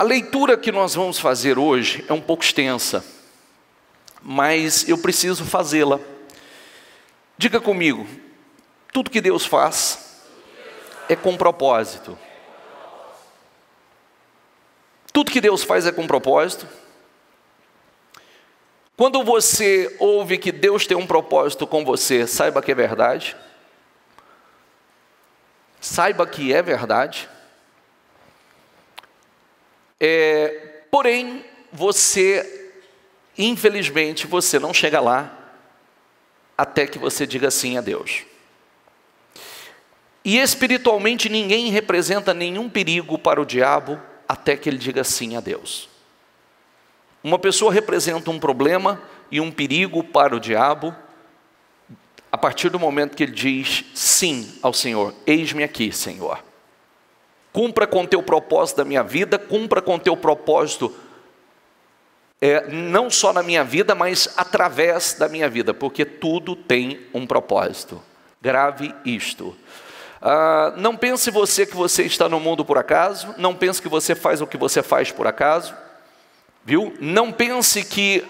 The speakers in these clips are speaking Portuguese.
A leitura que nós vamos fazer hoje é um pouco extensa, mas eu preciso fazê-la. Diga comigo, tudo que Deus faz é com propósito. Tudo que Deus faz é com propósito. Quando você ouve que Deus tem um propósito com você, saiba que é verdade. Saiba que é verdade. Porém, infelizmente, você não chega lá até que você diga sim a Deus. E espiritualmente ninguém representa nenhum perigo para o diabo até que ele diga sim a Deus. Uma pessoa representa um problema e um perigo para o diabo a partir do momento que ele diz sim ao Senhor. Eis-me aqui, Senhor. Cumpra com teu propósito da minha vida, cumpra com teu propósito, não só na minha vida, mas através da minha vida, porque tudo tem um propósito. Grave isto. Não pense você que você está no mundo por acaso, não pense que você faz o que você faz por acaso, viu? Não pense que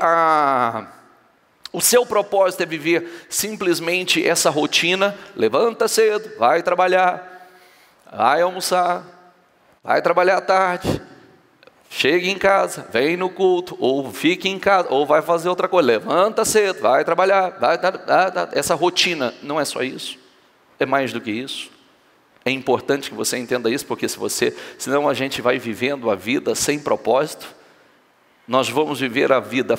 o seu propósito é viver simplesmente essa rotina. Levanta cedo, vai trabalhar, vai almoçar, vai trabalhar à tarde, chega em casa, vem no culto, ou fica em casa, ou vai fazer outra coisa. Levanta cedo, vai trabalhar, essa rotina não é só isso, é mais do que isso. É importante que você entenda isso, porque senão a gente vai vivendo a vida sem propósito. Nós vamos viver a vida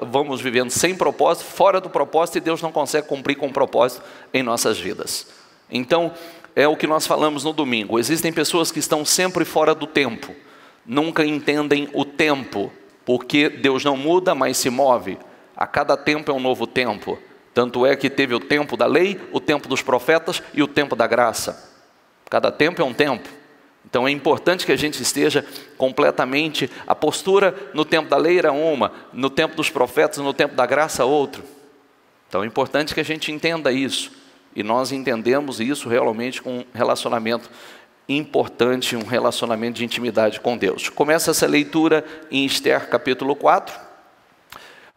vamos vivendo sem propósito, fora do propósito, e Deus não consegue cumprir com o propósito em nossas vidas. Então, é o que nós falamos no domingo. Existem pessoas que estão sempre fora do tempo, nunca entendem o tempo, porque Deus não muda, mas se move. A cada tempo é um novo tempo. Tanto é que teve o tempo da lei, o tempo dos profetas e o tempo da graça. Cada tempo é um tempo. Então é importante que a gente esteja completamente, a postura no tempo da lei era uma, no tempo dos profetas, no tempo da graça outra. Então é importante que a gente entenda isso, e nós entendemos isso realmente com um relacionamento importante, um relacionamento de intimidade com Deus. Começa essa leitura em Esther capítulo 4,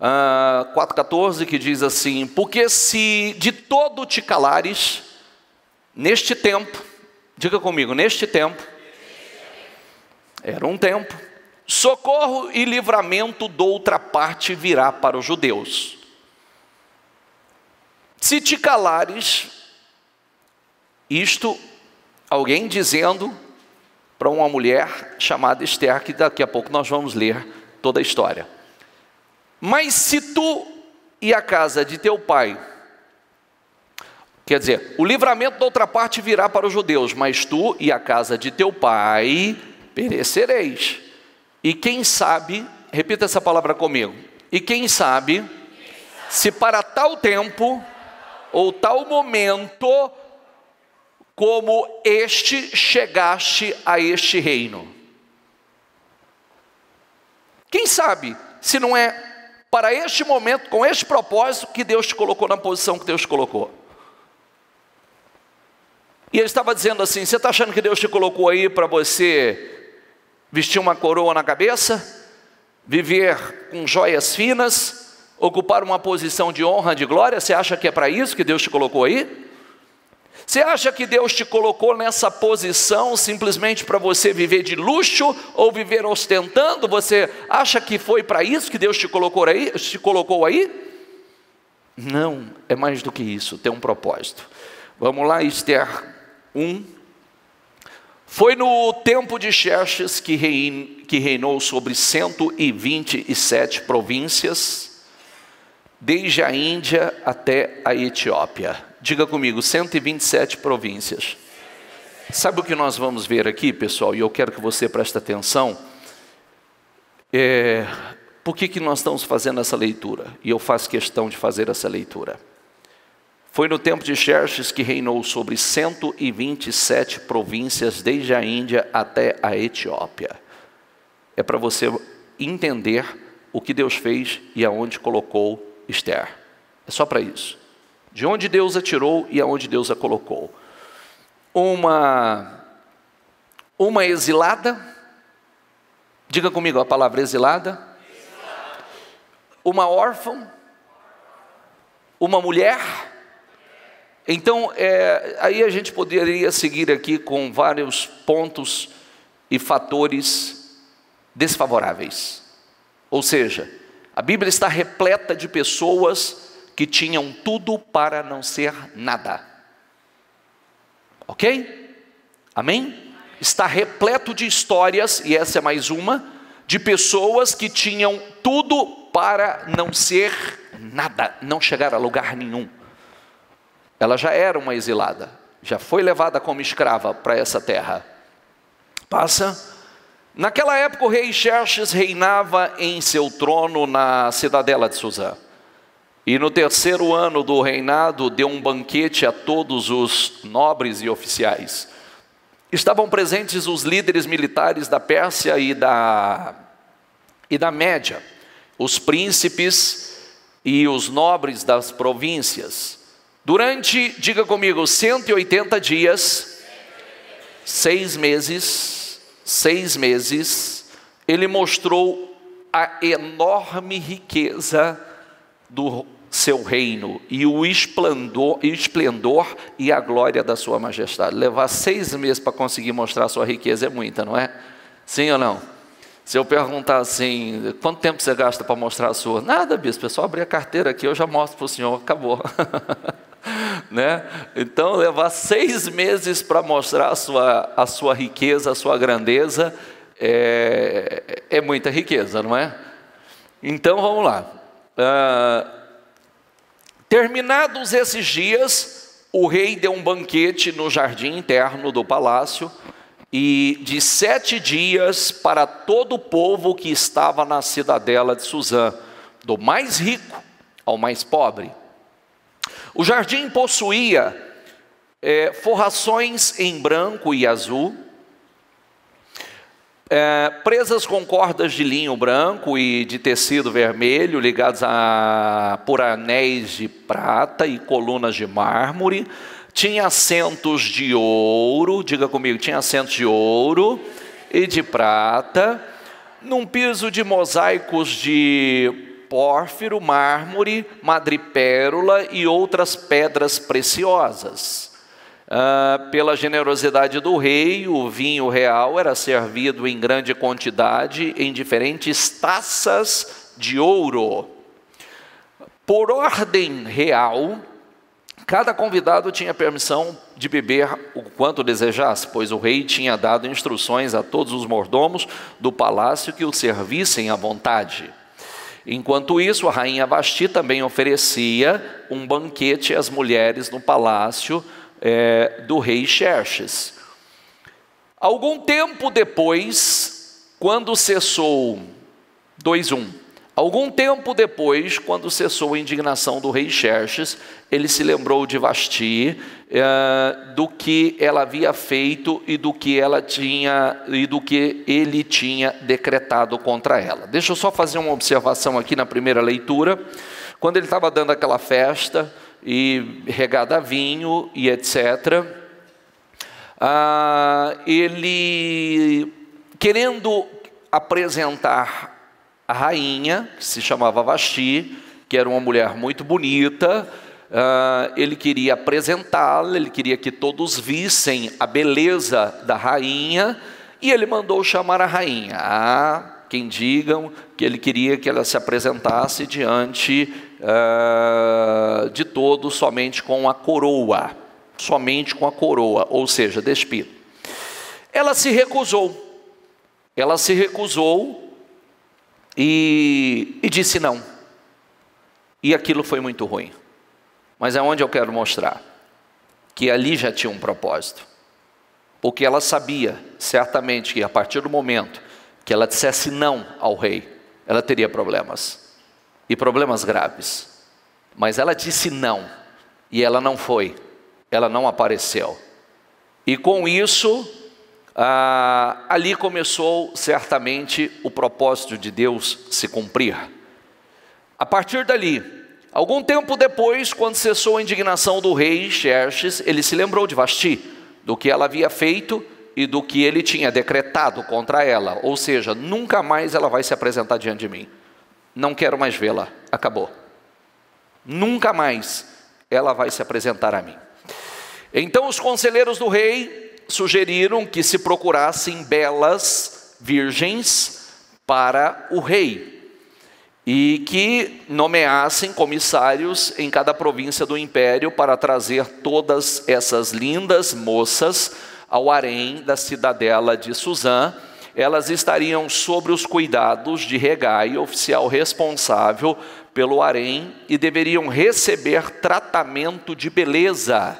4:14, que diz assim: porque se de todo te calares, neste tempo, diga comigo, neste tempo, era um tempo, socorro e livramento de outra parte virá para os judeus. Se te calares, isto, alguém dizendo para uma mulher chamada Esther, que daqui a pouco nós vamos ler toda a história. Mas se tu e a casa de teu pai, quer dizer, o livramento da outra parte virá para os judeus, mas tu e a casa de teu pai perecereis. E quem sabe, repita essa palavra comigo, e quem sabe, se para tal tempo, ou tal momento, como este, chegaste a este reino. Quem sabe, se não é para este momento, com este propósito, que Deus te colocou na posição que Deus te colocou. E ele estava dizendo assim: você está achando que Deus te colocou aí para você vestir uma coroa na cabeça, viver com joias finas, ocupar uma posição de honra, de glória? Você acha que é para isso que Deus te colocou aí? Você acha que Deus te colocou nessa posição simplesmente para você viver de luxo ou viver ostentando? Você acha que foi para isso que Deus te colocou aí? Não, é mais do que isso, tem um propósito. Vamos lá, Esther 1. Foi no tempo de Xerxes que reinou sobre 127 províncias, desde a Índia até a Etiópia. Diga comigo, 127 províncias. Sabe o que nós vamos ver aqui, pessoal? E eu quero que você preste atenção. Por que nós estamos fazendo essa leitura? E eu faço questão de fazer essa leitura. Foi no tempo de Xerxes que reinou sobre 127 províncias, desde a Índia até a Etiópia. É para você entender o que Deus fez e aonde colocou Esther. É só para isso. De onde Deus a tirou e aonde Deus a colocou. Uma exilada, Diga comigo a palavra exilada. Uma órfã, uma mulher. Então, aí a gente poderia seguir aqui com vários pontos e fatores desfavoráveis. Ou seja, a Bíblia está repleta de pessoas que tinham tudo para não ser nada. Ok? Amém? Está repleto de histórias, e essa é mais uma, de pessoas que tinham tudo para não ser nada, não chegar a lugar nenhum. Ela já era uma exilada, já foi levada como escrava para essa terra. Passa. Naquela época o rei Xerxes reinava em seu trono na cidadela de Suzã. E no 3º ano do reinado deu um banquete a todos os nobres e oficiais. Estavam presentes os líderes militares da Pérsia e da Média, os príncipes e os nobres das províncias. Durante, diga comigo, 180 dias, 6 meses, ele mostrou a enorme riqueza do seu reino e o esplendor e a glória da sua majestade. Levar 6 meses para conseguir mostrar a sua riqueza é muita, não é? Sim ou não? Se eu perguntar assim, quanto tempo você gasta para mostrar a sua? Nada, bispo, é só abrir a carteira aqui, eu já mostro para o senhor, acabou. Né? Então, levar 6 meses para mostrar a sua riqueza, a sua grandeza, é muita riqueza, não é? Então, vamos lá. Terminados esses dias, o rei deu um banquete no jardim interno do palácio, e de 7 dias para todo o povo que estava na cidadela de Suzã, do mais rico ao mais pobre. O jardim possuía forrações em branco e azul, presas com cordas de linho branco e de tecido vermelho, ligadas por anéis de prata e colunas de mármore. Tinha assentos de ouro, diga comigo, tinha assentos de ouro e de prata, num piso de mosaicos de pórfiro, mármore, madrepérola e outras pedras preciosas. Pela generosidade do rei, o vinho real era servido em grande quantidade em diferentes taças de ouro. Por ordem real, cada convidado tinha permissão de beber o quanto desejasse, pois o rei tinha dado instruções a todos os mordomos do palácio que o servissem à vontade. Enquanto isso, a rainha Vasti também oferecia um banquete às mulheres no palácio do rei Xerxes. Algum tempo depois, quando cessou, 2:1. Algum tempo depois, quando cessou a indignação do rei Xerxes, ele se lembrou de Vasti, do que ela havia feito e do que ele tinha decretado contra ela. Deixa eu só fazer uma observação aqui na primeira leitura. Quando ele estava dando aquela festa e regada a vinho e etc., ele, querendo apresentar a rainha, que se chamava Vasti, que era uma mulher muito bonita, ele queria apresentá-la, ele queria que todos vissem a beleza da rainha, e ele mandou chamar a rainha. Quem digam que ele queria que ela se apresentasse diante de todos somente com a coroa, ou seja, despido. Ela se recusou e disse não, e aquilo foi muito ruim. Mas é onde eu quero mostrar que ali já tinha um propósito, porque ela sabia certamente que a partir do momento que ela dissesse não ao rei, ela teria problemas, e problemas graves. Mas ela disse não, e ela não foi, ela não apareceu, e com isso, ali começou certamente o propósito de Deus se cumprir. A partir dali, algum tempo depois, quando cessou a indignação do rei Xerxes, ele se lembrou de Vasti, do que ela havia feito e do que ele tinha decretado contra ela. Ou seja, nunca mais ela vai se apresentar diante de mim. Não quero mais vê-la. Acabou. Nunca mais ela vai se apresentar a mim. Então os conselheiros do rei sugeriram que se procurassem belas virgens para o rei e que nomeassem comissários em cada província do império para trazer todas essas lindas moças ao harém da cidadela de Suzã. Elas estariam sob os cuidados de Hegai, oficial responsável pelo harém, e deveriam receber tratamento de beleza.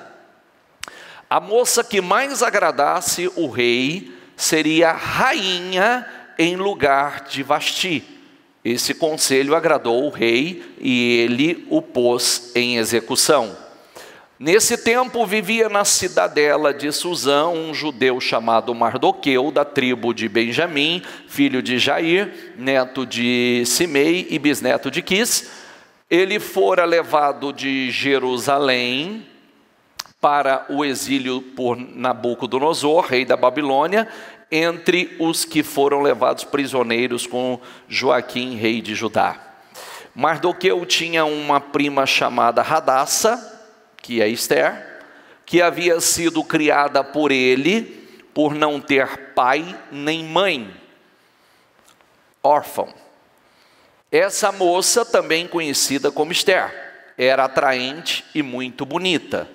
A moça que mais agradasse o rei seria rainha em lugar de Vasti. Esse conselho agradou o rei e ele o pôs em execução. Nesse tempo vivia na cidadela de Suzã um judeu chamado Mardoqueu, da tribo de Benjamim, filho de Jair, neto de Simei e bisneto de Quis. Ele fora levado de Jerusalém para o exílio por Nabucodonosor, rei da Babilônia, entre os que foram levados prisioneiros com Joaquim, rei de Judá. Mardoqueu tinha uma prima chamada Hadassa, que é Esther, que havia sido criada por ele, por não ter pai nem mãe, órfão. Essa moça, também conhecida como Esther, era atraente e muito bonita,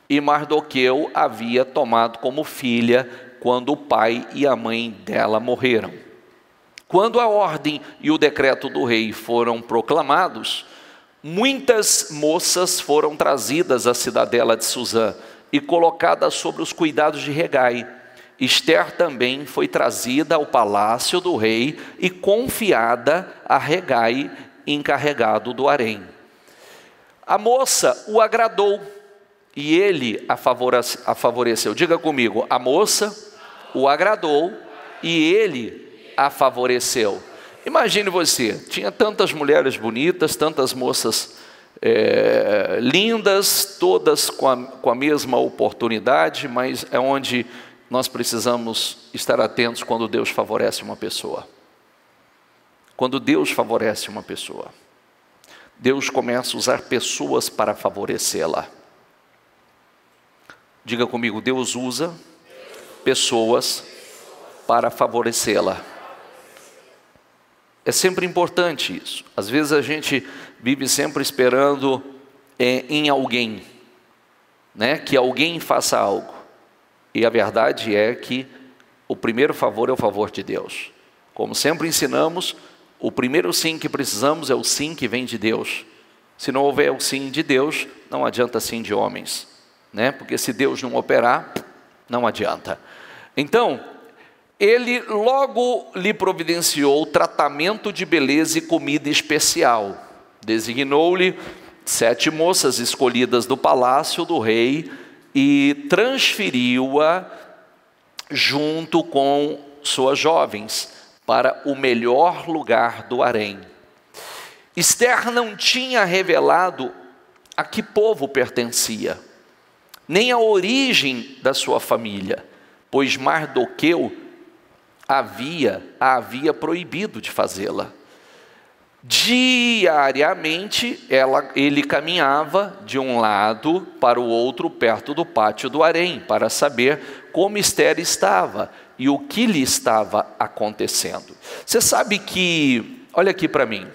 e Mardoqueu havia tomado como filha quando o pai e a mãe dela morreram. Quando a ordem e o decreto do rei foram proclamados, muitas moças foram trazidas à cidadela de Suzã e colocadas sobre os cuidados de Hegai. Esther também foi trazida ao palácio do rei e confiada a Hegai, encarregado do harém. A moça o agradou e ele a favoreceu. Diga comigo, a moça o agradou e ele a favoreceu. Imagine você, tinha tantas mulheres bonitas, tantas moças lindas, todas com a mesma oportunidade, mas é onde nós precisamos estar atentos quando Deus favorece uma pessoa. Quando Deus favorece uma pessoa, Deus começa a usar pessoas para favorecê-la. Diga comigo, Deus usa pessoas para favorecê-la. É sempre importante isso. Às vezes a gente vive sempre esperando em alguém, né? Que alguém faça algo. E a verdade é que o primeiro favor é o favor de Deus. Como sempre ensinamos, o primeiro sim que precisamos é o sim que vem de Deus. Se não houver o sim de Deus, não adianta sim de homens, né? Porque se Deus não operar, não adianta. Então, ele logo lhe providenciou tratamento de beleza e comida especial. Designou-lhe 7 moças escolhidas do palácio do rei e transferiu-a junto com suas jovens para o melhor lugar do harém. Esther não tinha revelado a que povo pertencia, nem a origem da sua família, pois Mardoqueu a havia proibido de fazê-la. Diariamente ele caminhava de um lado para o outro perto do pátio do harém para saber como Esther estava e o que lhe estava acontecendo. Você sabe que, olha aqui para mim,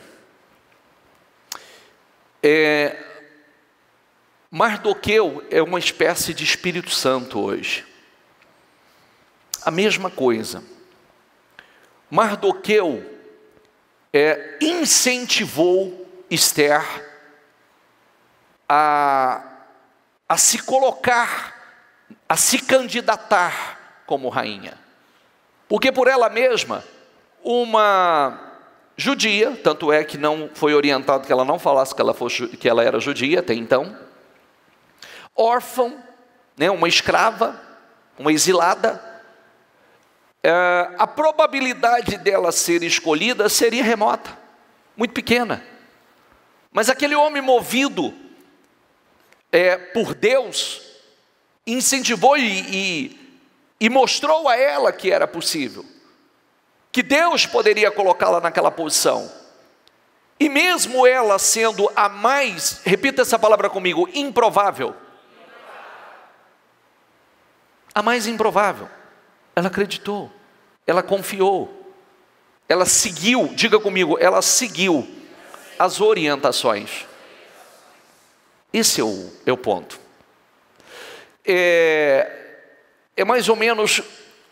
Mardoqueu é uma espécie de Espírito Santo hoje. A mesma coisa. Mardoqueu incentivou Esther a se colocar, a se candidatar como rainha. Porque por ela mesma, uma judia, tanto é que não foi orientado que ela não falasse que ela era judia até então, órfã, né, uma escrava, uma exilada, a probabilidade dela ser escolhida seria remota, muito pequena. Mas aquele homem movido por Deus, incentivou e e mostrou a ela que era possível, que Deus poderia colocá-la naquela posição. E mesmo ela sendo a mais, repita essa palavra comigo, improvável. A mais improvável, ela acreditou, ela confiou, ela seguiu, diga comigo, ela seguiu as orientações. Esse é o ponto. É mais ou menos,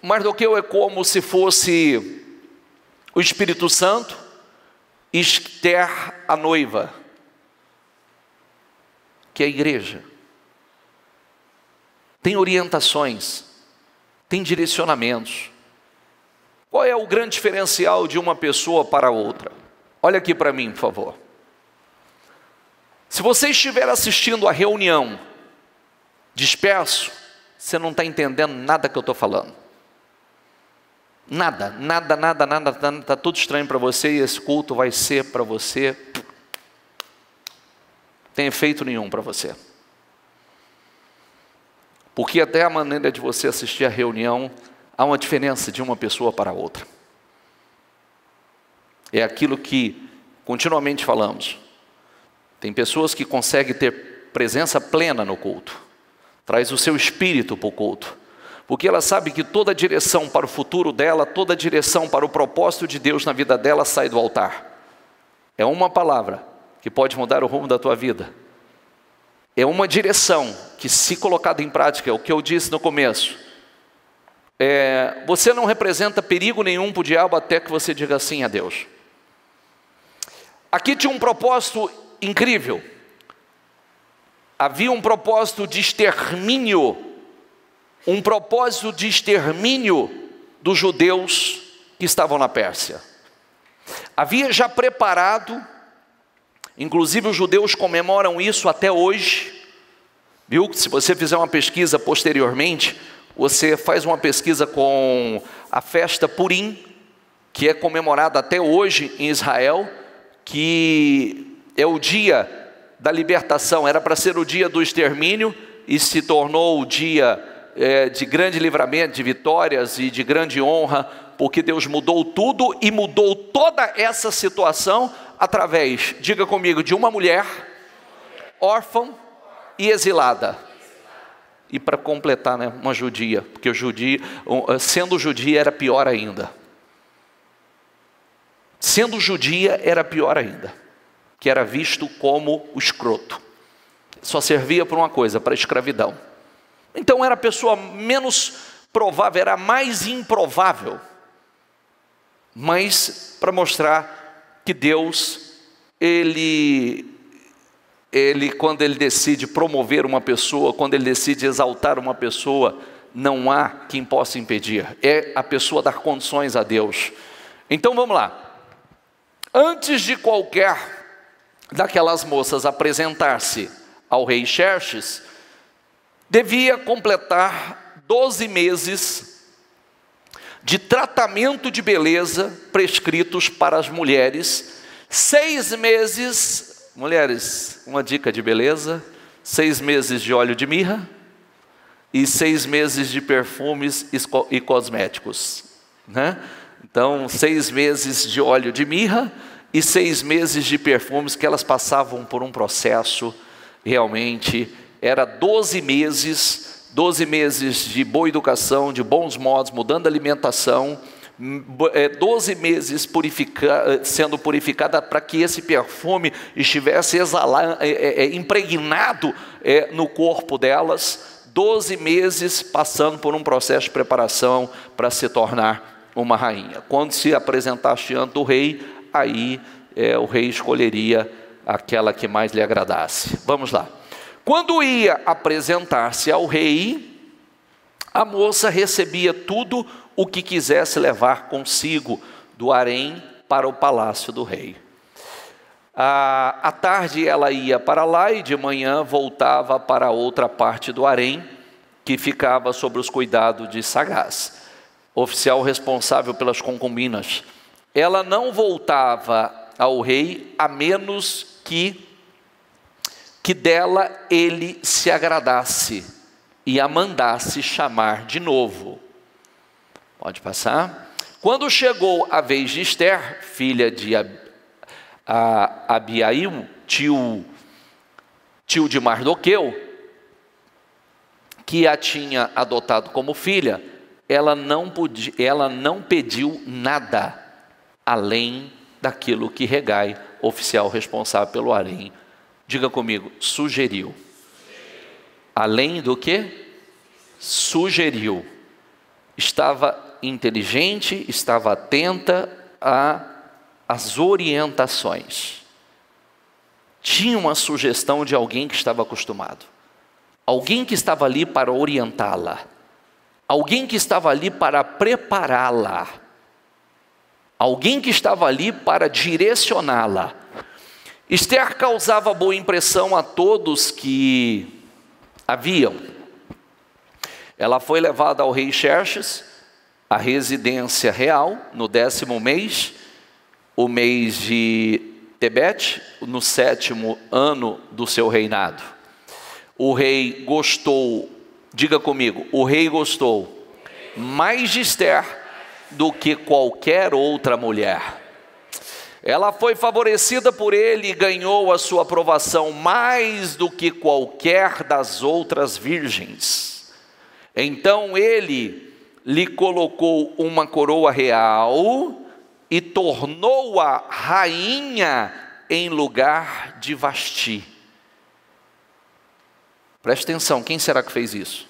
Mardoqueu é como se fosse o Espírito Santo, Esther a noiva, que é a igreja. Tem orientações, tem direcionamentos. Qual é o grande diferencial de uma pessoa para outra? Olha aqui para mim, por favor. Se você estiver assistindo a reunião disperso, você não está entendendo nada que eu estou falando. Nada, está tudo estranho para você, e esse culto vai ser para você, não tem efeito nenhum para você. Porque até a maneira de você assistir a reunião, há uma diferença de uma pessoa para outra. É aquilo que continuamente falamos. Tem pessoas que conseguem ter presença plena no culto, traz o seu espírito para o culto, porque ela sabe que toda a direção para o futuro dela, toda a direção para o propósito de Deus na vida dela sai do altar. É uma palavra que pode mudar o rumo da tua vida. É uma direção que, se colocada em prática, é o que eu disse no começo, você não representa perigo nenhum para o diabo até que você diga sim a Deus. Aqui tinha um propósito incrível. Havia um propósito de extermínio, dos judeus que estavam na Pérsia. Havia já preparado, inclusive os judeus comemoram isso até hoje, viu? Se você fizer uma pesquisa posteriormente, você faz uma pesquisa com a festa Purim, que é comemorada até hoje em Israel, que é o dia da libertação. Era para ser o dia do extermínio e se tornou o dia de grande livramento, de vitórias e de grande honra, porque Deus mudou tudo e mudou toda essa situação através, diga comigo, de uma mulher órfã e exilada. E para completar, né, uma judia, porque sendo judia era pior ainda. Sendo judia era pior ainda, que era visto como o escroto. Só servia para uma coisa, para a escravidão. Então era a pessoa menos provável, era a mais improvável. Mas para mostrar que Deus, Ele quando Ele decide promover uma pessoa, quando Ele decide exaltar uma pessoa, não há quem possa impedir. É a pessoa dar condições a Deus. Então vamos lá. Antes de qualquer daquelas moças apresentar-se ao rei Xerxes, devia completar 12 meses de tratamento de beleza prescritos para as mulheres, 6 meses, mulheres, uma dica de beleza, 6 meses de óleo de mirra e 6 meses de perfumes e cosméticos, né? Então 6 meses de óleo de mirra e 6 meses de perfumes, que elas passavam por um processo, realmente, era 12 meses de boa educação, de bons modos, mudando a alimentação, 12 meses sendo purificada para que esse perfume estivesse impregnado no corpo delas, 12 meses passando por um processo de preparação para se tornar uma rainha. Quando se apresentasse diante do rei, aí o rei escolheria aquela que mais lhe agradasse. Vamos lá. Quando ia apresentar-se ao rei, a moça recebia tudo o que quisesse levar consigo do harém para o palácio do rei. À tarde ela ia para lá e de manhã voltava para outra parte do harém, que ficava sob os cuidados de Sagaz, oficial responsável pelas concubinas. Ela não voltava ao rei a menos que dela ele se agradasse e a mandasse chamar de novo. Pode passar. Quando chegou a vez de Esther, filha de Abiail, tio de Mardoqueu, que a tinha adotado como filha, ela não pediu nada além daquilo que Hegai, oficial responsável pelo harém, diga comigo, sugeriu. Além do que? Sugeriu. Estava inteligente, estava atenta às orientações. Tinha uma sugestão de alguém que estava acostumado. Alguém que estava ali para orientá-la. Alguém que estava ali para prepará-la. Alguém que estava ali para direcioná-la. Esther causava boa impressão a todos que a viam. Ela foi levada ao rei Xerxes, à residência real, no 10º mês, o mês de Tebete, no 7º ano do seu reinado. O rei gostou, diga comigo, o rei gostou mais de Esther do que qualquer outra mulher. Ela foi favorecida por ele e ganhou a sua aprovação mais do que qualquer das outras virgens. Então ele lhe colocou uma coroa real e tornou-a rainha em lugar de Vasti. Preste atenção, quem será que fez isso?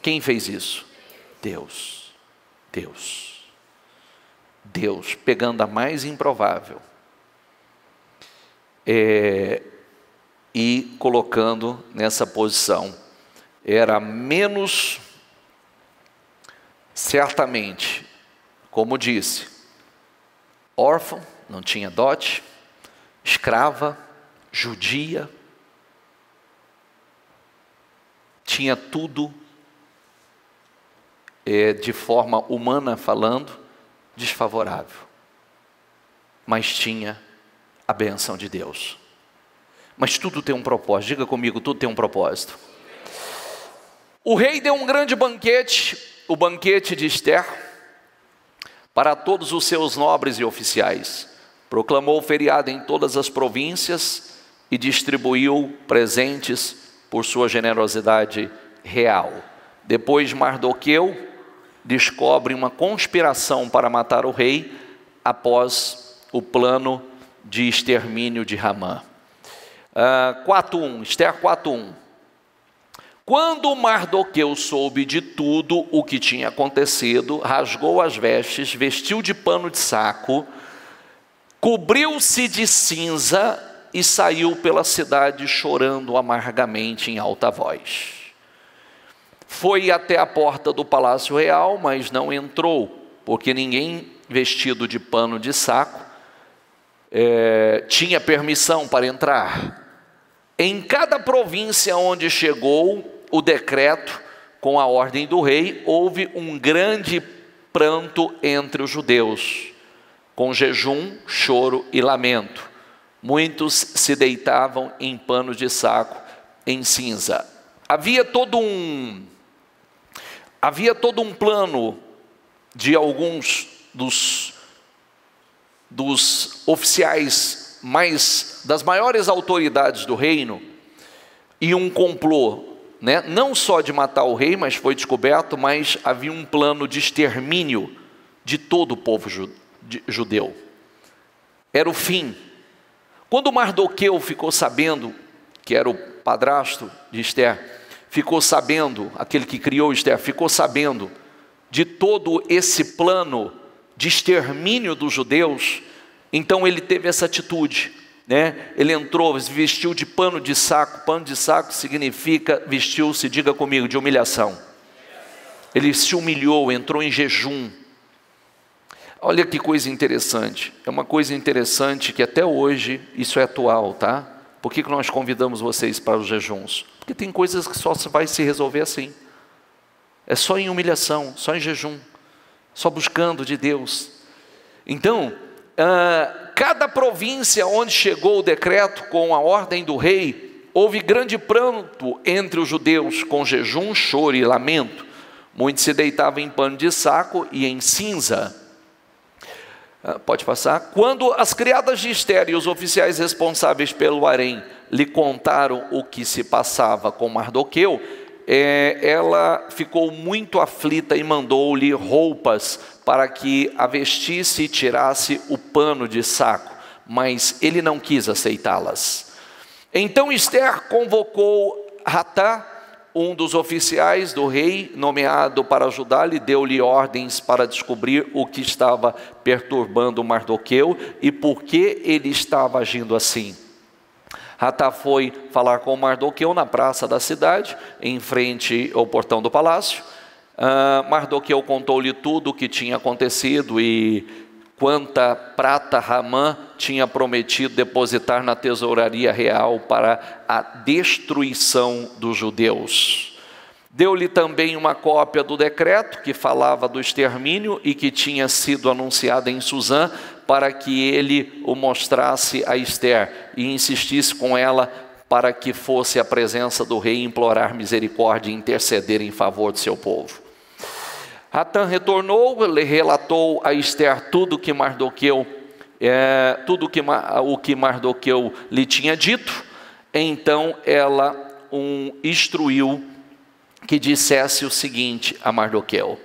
Quem fez isso? Deus. Deus, pegando a mais improvável e colocando nessa posição. Era menos, certamente, como disse, órfã, não tinha dote, escrava, judia, tinha tudo, de forma humana falando, desfavorável, mas tinha a bênção de Deus. Mas tudo tem um propósito, diga comigo, tudo tem um propósito. O rei deu um grande banquete, o banquete de Esther, para todos os seus nobres e oficiais. Proclamou feriado em todas as províncias e distribuiu presentes por sua generosidade real. Depois Mardoqueu descobre uma conspiração para matar o rei após o plano de extermínio de Hamã. 4:1, Esther 4:1. Quando Mardoqueu soube de tudo o que tinha acontecido, rasgou as vestes, vestiu de pano de saco, cobriu-se de cinza e saiu pela cidade chorando amargamente em alta voz. Foi até a porta do palácio real, mas não entrou, porque ninguém vestido de pano de saco tinha permissão para entrar. Em cada província onde chegou o decreto com a ordem do rei, houve um grande pranto entre os judeus, com jejum, choro e lamento. Muitos se deitavam em panos de saco, em cinza. Havia todo um plano de alguns dos oficiais das maiores autoridades do reino, e um complô, não só de matar o rei, mas foi descoberto, mas havia um plano de extermínio de todo o povo judeu. Era o fim. Quando Mardoqueu ficou sabendo, que era o padrasto de Esther, ficou sabendo, aquele que criou Esther, ficou sabendo de todo esse plano de extermínio dos judeus, então ele teve essa atitude, ele entrou, se vestiu de pano de saco significa, vestiu-se, diga comigo, de humilhação. Ele se humilhou, entrou em jejum. Olha que coisa interessante, é uma coisa interessante que até hoje isso é atual, tá? Por que nós convidamos vocês para os jejuns? Porque tem coisas que só vai se resolver assim. É só em humilhação, só em jejum, só buscando de Deus. Então, cada província onde chegou o decreto com a ordem do rei, houve grande pranto entre os judeus, com jejum, choro e lamento. Muitos se deitavam em pano de saco e em cinza. Pode passar. Quando as criadas de Ester e os oficiais responsáveis pelo harém lhe contaram o que se passava com Mardoqueu, ela ficou muito aflita e mandou-lhe roupas para que a vestisse e tirasse o pano de saco, mas ele não quis aceitá-las. Então Ester convocou Hatá, um dos oficiais do rei, nomeado para ajudá-lo, e deu-lhe ordens para descobrir o que estava perturbando Mardoqueu e por que ele estava agindo assim. Hatá foi falar com Mardoqueu na praça da cidade, em frente ao portão do palácio. Mardoqueu contou-lhe tudo o que tinha acontecido e quanta prata Hamã tinha prometido depositar na tesouraria real para a destruição dos judeus. Deu-lhe também uma cópia do decreto que falava do extermínio e que tinha sido anunciado em Suzã, para que ele o mostrasse a Ester e insistisse com ela para que fosse à presença do rei implorar misericórdia e interceder em favor do seu povo. Hatã retornou, relatou a Ester tudo que Mardoqueu, o que Mardoqueu lhe tinha dito. Então ela instruiu que dissesse o seguinte a Mardoqueu: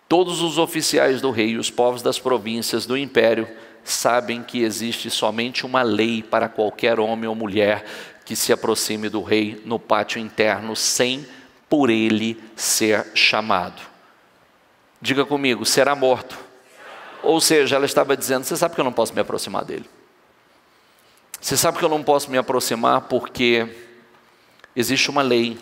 todos os oficiais do rei e os povos das províncias do império sabem que existe somente uma lei para qualquer homem ou mulher que se aproxime do rei no pátio interno sem por ele ser chamado. Diga comigo, será morto. Ou seja, ela estava dizendo: você sabe que eu não posso me aproximar dele. Você sabe que eu não posso me aproximar porque existe uma lei.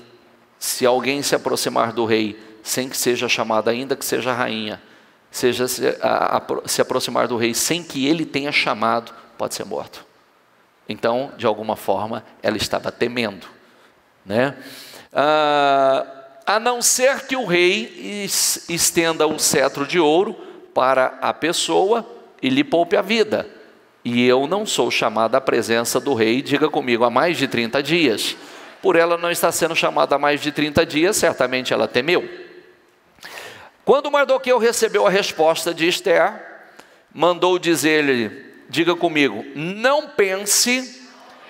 Se alguém se aproximar do rei sem que seja chamado, ainda que seja rainha, se aproximar do rei sem que ele tenha chamado, pode ser morto. Então, de alguma forma, ela estava temendo, né? A não ser que o rei estenda um cetro de ouro para a pessoa e lhe poupe a vida. E eu não sou chamado à presença do rei, diga comigo, há mais de 30 dias. Por ela não estar sendo chamada há mais de 30 dias, certamente ela temeu. Quando Mardoqueu recebeu a resposta de Ester, mandou dizer-lhe, diga comigo, não pense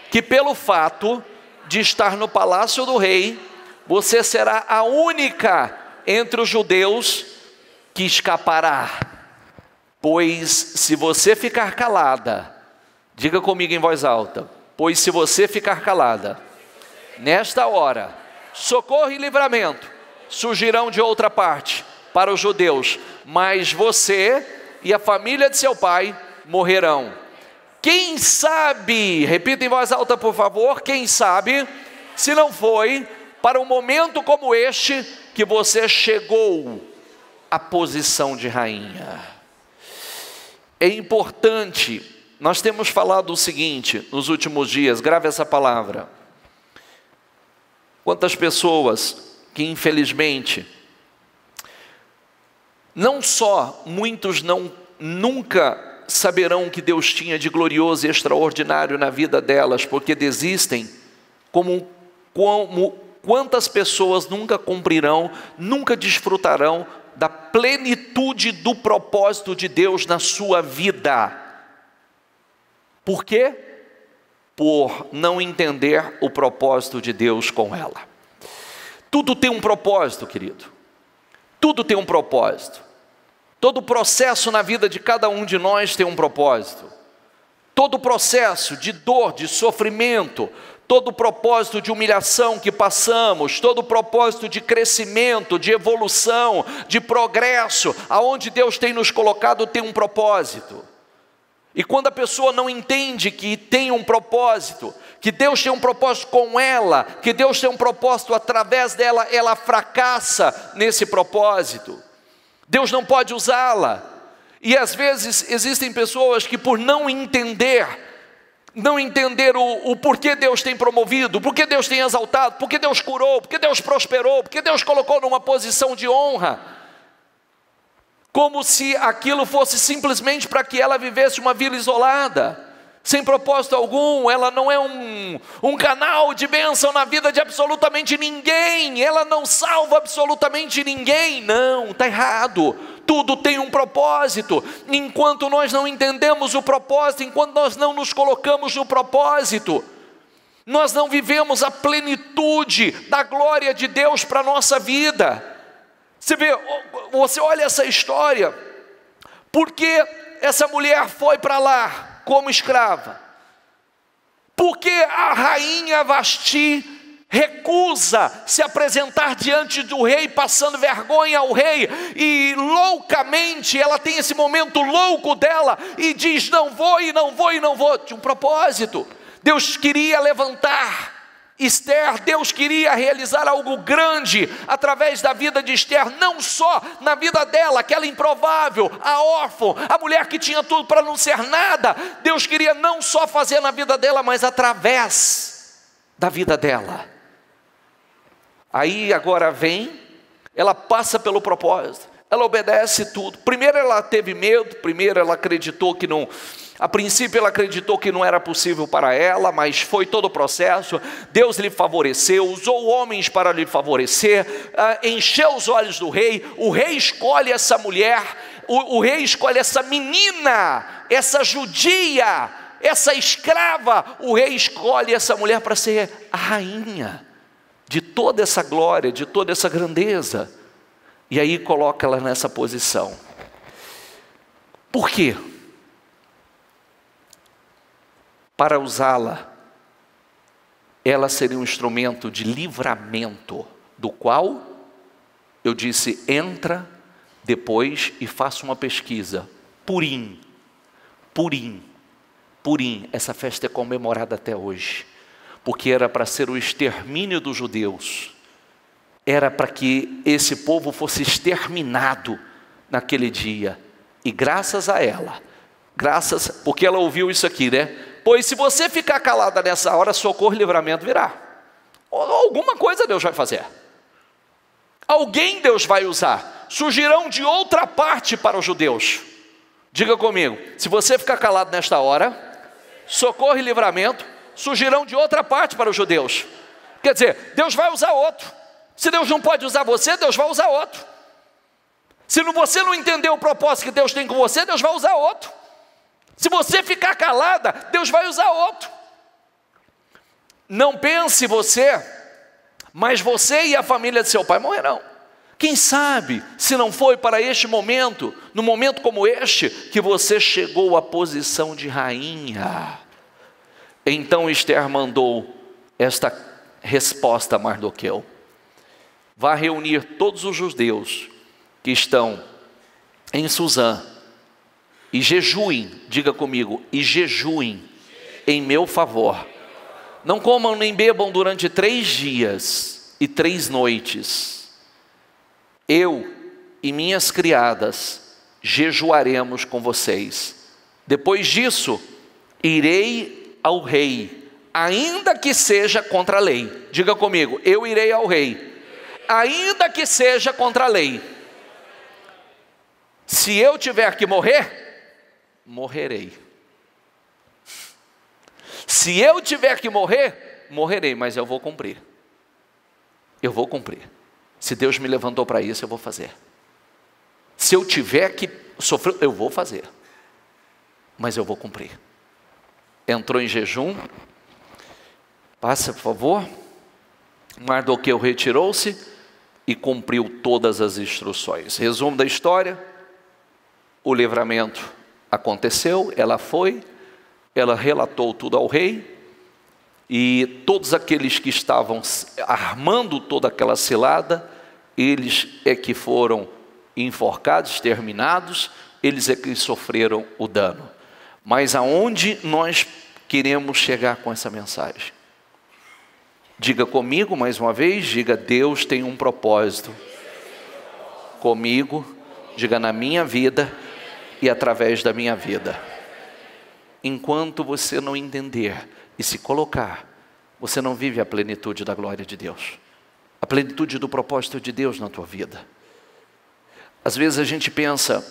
que pelo fato de estar no palácio do rei, você será a única entre os judeus que escapará. Pois se você ficar calada, diga comigo em voz alta, pois se você ficar calada, nesta hora, socorro e livramento surgirão de outra parte para os judeus, mas você e a família de seu pai morrerão. Quem sabe, repita em voz alta por favor, quem sabe, se não foi para um momento como este que você chegou à posição de rainha. É importante, nós temos falado o seguinte nos últimos dias, grave essa palavra. Quantas pessoas que infelizmente, não só muitos nunca saberão o que Deus tinha de glorioso e extraordinário na vida delas, porque desistem, como quantas pessoas nunca cumprirão, nunca desfrutarão da plenitude do propósito de Deus na sua vida. Por quê? Por não entender o propósito de Deus com ela. Tudo tem um propósito, querido. Tudo tem um propósito. Todo processo na vida de cada um de nós tem um propósito. Todo processo de dor, de sofrimento, todo propósito de humilhação que passamos, todo propósito de crescimento, de evolução, de progresso, aonde Deus tem nos colocado tem um propósito. E quando a pessoa não entende que tem um propósito, que Deus tem um propósito com ela, que Deus tem um propósito através dela, ela fracassa nesse propósito. Deus não pode usá-la. E às vezes existem pessoas que por não entender o porquê Deus tem promovido, porquê Deus tem exaltado, porquê Deus curou, porquê Deus prosperou, porquê Deus colocou numa posição de honra, como se aquilo fosse simplesmente para que ela vivesse uma vida isolada, sem propósito algum. Ela não é um canal de bênção na vida de absolutamente ninguém. Ela não salva absolutamente ninguém. Não, está errado. Tudo tem um propósito. Enquanto nós não entendemos o propósito, enquanto nós não nos colocamos no propósito, nós não vivemos a plenitude da glória de Deus para a nossa vida. Você olha essa história, por que essa mulher foi para lá como escrava? Porque a rainha Vasti recusa se apresentar diante do rei, passando vergonha ao rei, e loucamente ela tem esse momento louco dela, e diz: não vou, e não vou, e não vou. Tinha um propósito. Deus queria levantar Esther, Deus queria realizar algo grande através da vida de Esther, não só na vida dela, aquela improvável, a órfã, a mulher que tinha tudo para não ser nada. Deus queria não só fazer na vida dela, mas através da vida dela. Aí agora vem, ela passa pelo propósito, ela obedece tudo. Primeiro ela teve medo, primeiro ela acreditou que não... A princípio ela acreditou que não era possível para ela, mas foi todo o processo. Deus lhe favoreceu, usou homens para lhe favorecer, encheu os olhos do rei. O rei escolhe essa mulher, o rei escolhe essa menina, essa judia, essa escrava. O rei escolhe essa mulher para ser a rainha de toda essa glória, de toda essa grandeza. E aí coloca ela nessa posição. Por quê? Para usá-la, ela seria um instrumento de livramento, do qual eu disse: entra depois e faça uma pesquisa. Purim, essa festa é comemorada até hoje, porque era para ser o extermínio dos judeus, era para que esse povo fosse exterminado naquele dia, e graças a ela, porque ela ouviu isso aqui, né? Pois se você ficar calada nessa hora, socorro e livramento virá. Alguma coisa Deus vai fazer. Alguém Deus vai usar. Surgirão de outra parte para os judeus. Diga comigo, se você ficar calado nesta hora, socorro e livramento surgirão de outra parte para os judeus. Quer dizer, Deus vai usar outro. Se Deus não pode usar você, Deus vai usar outro. Se você não entender o propósito que Deus tem com você, Deus vai usar outro. Se você ficar calada, Deus vai usar outro. Não pense você, mas você e a família de seu pai morrerão. Quem sabe, se não foi para este momento, num momento como este, que você chegou à posição de rainha. Então Esther mandou esta resposta a Mardoqueu: vá reunir todos os judeus que estão em Suzã, e jejuem, diga comigo, e jejuem em meu favor. Não comam nem bebam durante 3 dias e 3 noites. Eu e minhas criadas jejuaremos com vocês. Depois disso, irei ao rei, ainda que seja contra a lei. Diga comigo, eu irei ao rei, ainda que seja contra a lei. Se eu tiver que morrer, morrerei. Se eu tiver que morrer, morrerei, mas eu vou cumprir. Eu vou cumprir. Se Deus me levantou para isso, eu vou fazer. Se eu tiver que sofrer, eu vou fazer, mas eu vou cumprir. Entrou em jejum. Passa, por favor. Mardoqueu retirou-se e cumpriu todas as instruções. Resumo da história: o livramento aconteceu, ela foi, ela relatou tudo ao rei, e todos aqueles que estavam armando toda aquela cilada, eles é que foram enforcados, exterminados, eles é que sofreram o dano. Mas aonde nós queremos chegar com essa mensagem? Diga comigo mais uma vez, diga: Deus tem um propósito comigo, diga, na minha vida e através da minha vida. Enquanto você não entender e se colocar, você não vive a plenitude da glória de Deus, a plenitude do propósito de Deus na tua vida. Às vezes a gente pensa,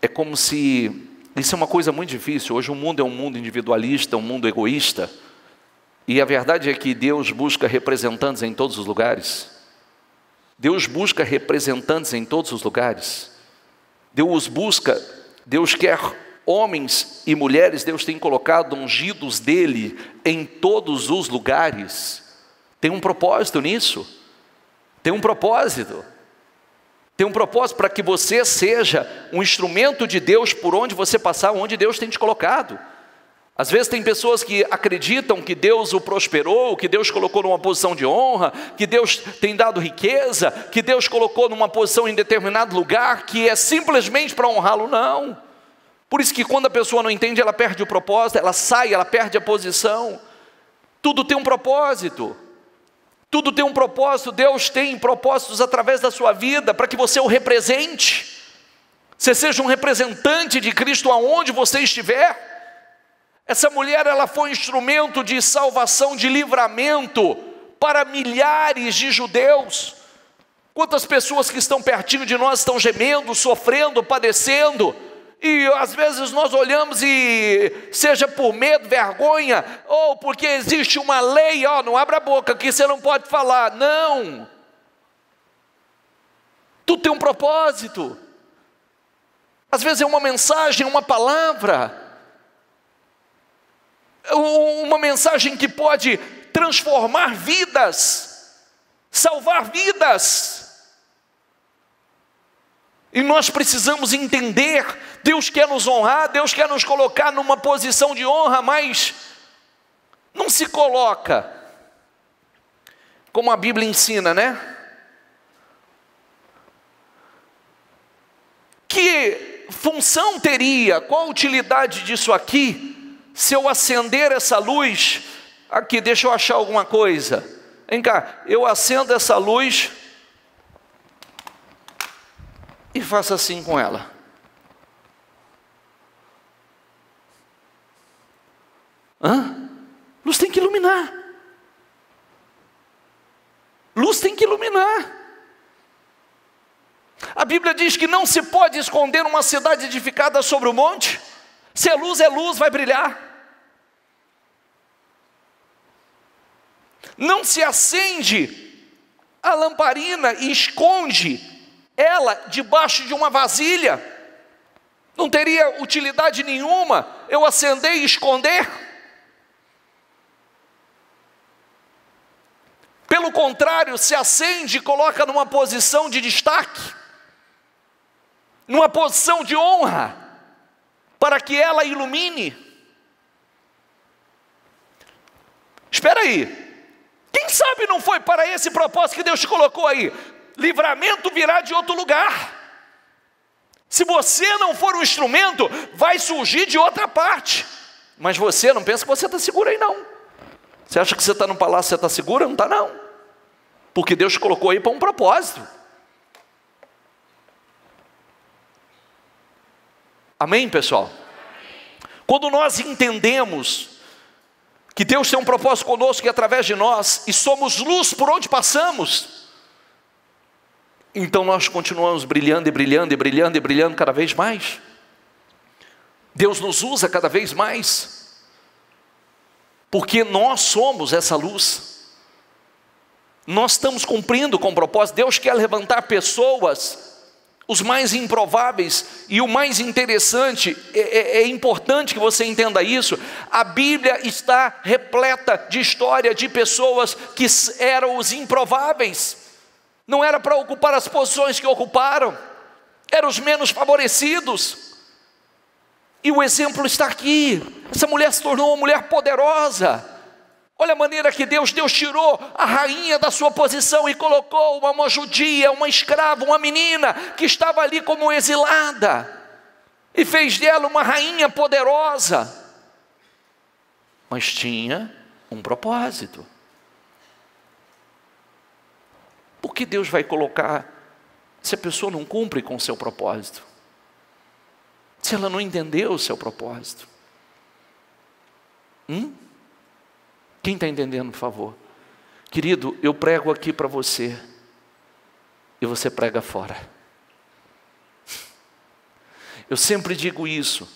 é como se Isso é uma coisa muito difícil. Hoje o mundo é um mundo individualista, um mundo egoísta. E a verdade é que Deus busca representantes em todos os lugares. Deus busca representantes em todos os lugares. Deus quer homens e mulheres, Deus tem colocado ungidos dele em todos os lugares. Tem um propósito nisso. Tem um propósito. Tem um propósito para que você seja um instrumento de Deus por onde você passar, onde Deus tem te colocado. Às vezes tem pessoas que acreditam que Deus o prosperou, que Deus colocou numa posição de honra, que Deus tem dado riqueza, que Deus colocou numa posição em determinado lugar, que é simplesmente para honrá-lo. Não. Por isso que quando a pessoa não entende, ela perde o propósito, ela sai, ela perde a posição. Tudo tem um propósito. Tudo tem um propósito. Deus tem propósitos através da sua vida, para que você o represente. Você seja um representante de Cristo aonde você estiver. Essa mulher, ela foi um instrumento de salvação, de livramento para milhares de judeus. Quantas pessoas que estão pertinho de nós estão gemendo, sofrendo, padecendo, e às vezes nós olhamos e, seja por medo, vergonha, ou porque existe uma lei, não abra a boca que você não pode falar. Não. Tudo tem um propósito. Às vezes é uma mensagem, uma palavra, uma mensagem que pode transformar vidas, salvar vidas. E nós precisamos entender, Deus quer nos honrar, Deus quer nos colocar numa posição de honra, mas não se coloca, como a Bíblia ensina, né? Que função teria, qual a utilidade disso aqui, se eu acender essa luz? Aqui, deixa eu achar alguma coisa. Vem cá, eu acendo essa luz e faço assim com ela. Luz tem que iluminar. Luz tem que iluminar. A Bíblia diz que não se pode esconder uma cidade edificada sobre o monte. Se é luz, vai brilhar. Não se acende a lamparina e esconde ela debaixo de uma vasilha. Não teria utilidade nenhuma eu acender e esconder. Pelo contrário, se acende e coloca numa posição de destaque, numa posição de honra, para que ela ilumine. Espera aí. Quem sabe não foi para esse propósito que Deus te colocou aí? Livramento virá de outro lugar. Se você não for um instrumento, vai surgir de outra parte. Mas você não pensa que você está seguro aí não. Você acha que você está no palácio, você está seguro? Não está não. Porque Deus te colocou aí para um propósito. Amém, pessoal? Quando nós entendemos que Deus tem um propósito conosco e através de nós, e somos luz por onde passamos, então nós continuamos brilhando e brilhando e brilhando e brilhando cada vez mais. Deus nos usa cada vez mais, porque nós somos essa luz. Nós estamos cumprindo com o propósito. Deus quer levantar pessoas, os mais improváveis, e o mais interessante, é importante que você entenda isso, a Bíblia está repleta de história de pessoas que eram os improváveis, não era para ocupar as posições que ocuparam, eram os menos favorecidos, e o exemplo está aqui. Essa mulher se tornou uma mulher poderosa. Olha a maneira que Deus tirou a rainha da sua posição e colocou uma judia, uma escrava, uma menina que estava ali como exilada, e fez dela uma rainha poderosa, mas tinha um propósito. Por que Deus vai colocar, se a pessoa não cumpre com o seu propósito? Se ela não entendeu o seu propósito? Quem está entendendo, por favor? Querido, eu prego aqui para você, e você prega fora. Eu sempre digo isso.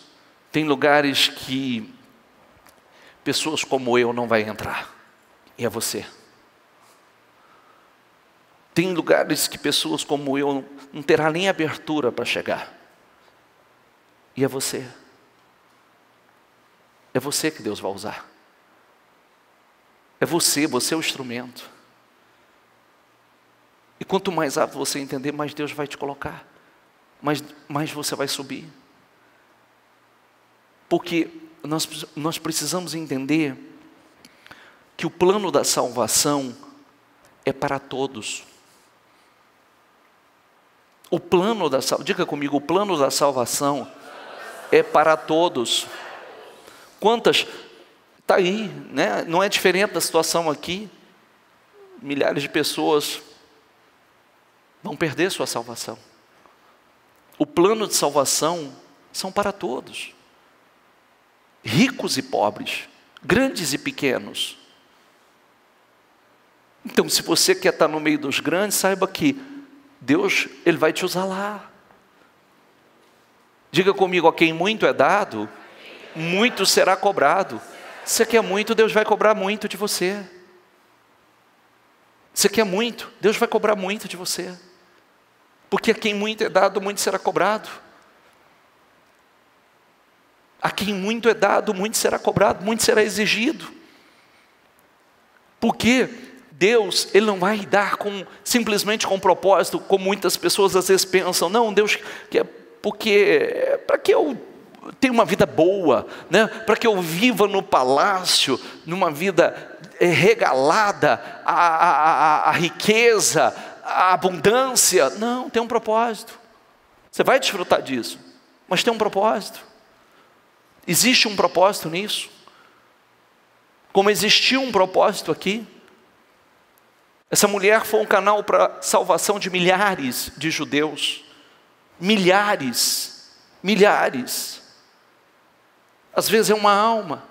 Tem lugares que pessoas como eu não vai entrar, e é você. Tem lugares que pessoas como eu não terá nem abertura para chegar, e é você. É você que Deus vai usar. É você é o instrumento. E quanto mais rápido você entender, mais Deus vai te colocar, mais você vai subir. Porque nós precisamos entender que o plano da salvação é para todos. O plano da salvação, diga comigo, o plano da salvação é para todos. Quantas, está aí, né? Não é diferente da situação aqui. Milhares de pessoas vão perder sua salvação. O plano de salvação são para todos. Ricos e pobres, grandes e pequenos. Então, se você quer estar no meio dos grandes, saiba que Deus, Ele vai te usar lá. Diga comigo, a quem muito é dado, muito será cobrado. Você quer muito, Deus vai cobrar muito de você. Você quer muito, Deus vai cobrar muito de você. Porque a quem muito é dado, muito será cobrado. A quem muito é dado, muito será cobrado, muito será exigido. Porque Deus, Ele não vai dar simplesmente com propósito, como muitas pessoas às vezes pensam. Não, Deus quer porque para que eu tenha uma vida boa, né? Para que eu viva no palácio, numa vida regalada, a riqueza, a abundância. Não, tem um propósito. Você vai desfrutar disso, mas tem um propósito. Existe um propósito nisso, como existiu um propósito aqui. Essa mulher foi um canal para a salvação de milhares de judeus. Milhares. Às vezes é uma alma,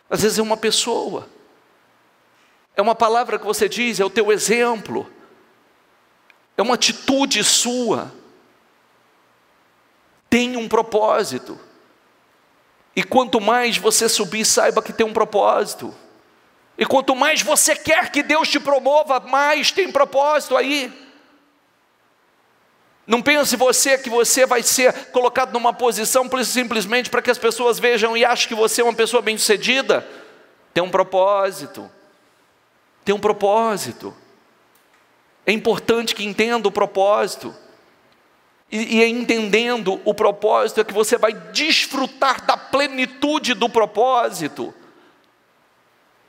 às vezes é uma pessoa, é uma palavra que você diz, é o teu exemplo, é uma atitude sua. Tem um propósito. E quanto mais você subir, saiba que tem um propósito. E quanto mais você quer que Deus te promova, mais tem propósito aí. Não pense que você vai ser colocado numa posição simplesmente para que as pessoas vejam e achem que você é uma pessoa bem-sucedida. Tem um propósito. Tem um propósito. É importante que entenda o propósito. E entendendo o propósito é que você vai desfrutar da plenitude do propósito.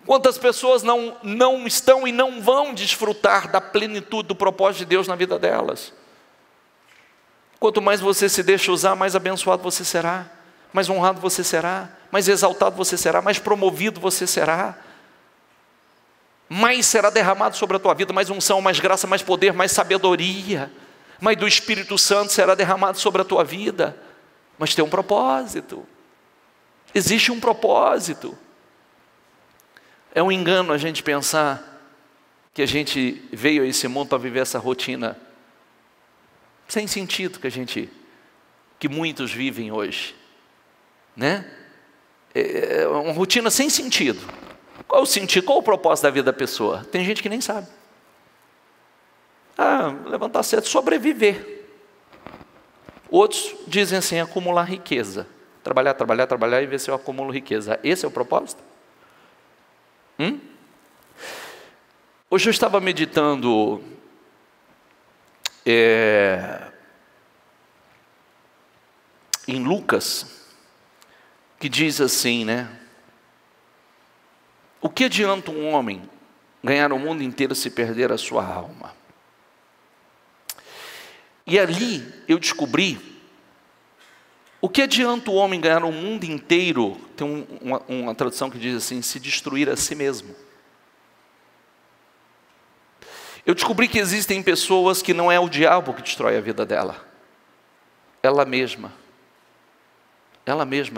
Quantas pessoas não estão e não vão desfrutar da plenitude do propósito de Deus na vida delas? Quanto mais você se deixa usar, mais abençoado você será, mais honrado você será, mais exaltado você será, mais promovido você será. Mais será derramado sobre a tua vida, mais unção, mais graça, mais poder, mais sabedoria. Mais do Espírito Santo será derramado sobre a tua vida. Mas tem um propósito. Existe um propósito. É um engano a gente pensar que a gente veio a esse mundo para viver essa rotina sem sentido que muitos vivem hoje, né? É uma rotina sem sentido. Qual o sentido? Qual o propósito da vida da pessoa? Tem gente que nem sabe. Levantar cedo, sobreviver. Outros dizem assim, acumular riqueza. Trabalhar e ver se eu acumulo riqueza. Esse é o propósito? Hoje eu estava meditando em Lucas, que diz assim, né? O que adianta um homem ganhar o mundo inteiro se perder a sua alma? E ali eu descobri, o que adianta o homem ganhar o mundo inteiro, tem uma tradução que diz assim, se destruir a si mesmo. Eu descobri que existem pessoas que não é o diabo que destrói a vida dela, ela mesma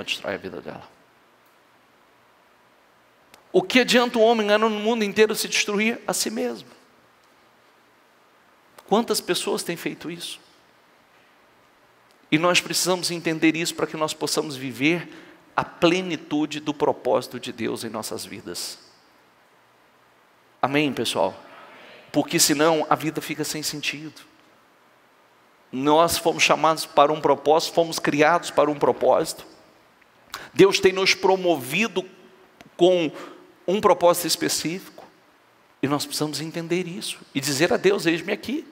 destrói a vida dela. O que adianta o homem ganhar no mundo inteiro se destruir a si mesmo? Quantas pessoas têm feito isso? E nós precisamos entender isso para que nós possamos viver a plenitude do propósito de Deus em nossas vidas. Amém, pessoal? Porque senão a vida fica sem sentido. Nós fomos chamados para um propósito, fomos criados para um propósito. Deus tem nos promovido com um propósito específico. E nós precisamos entender isso e dizer a Deus: eis-me aqui.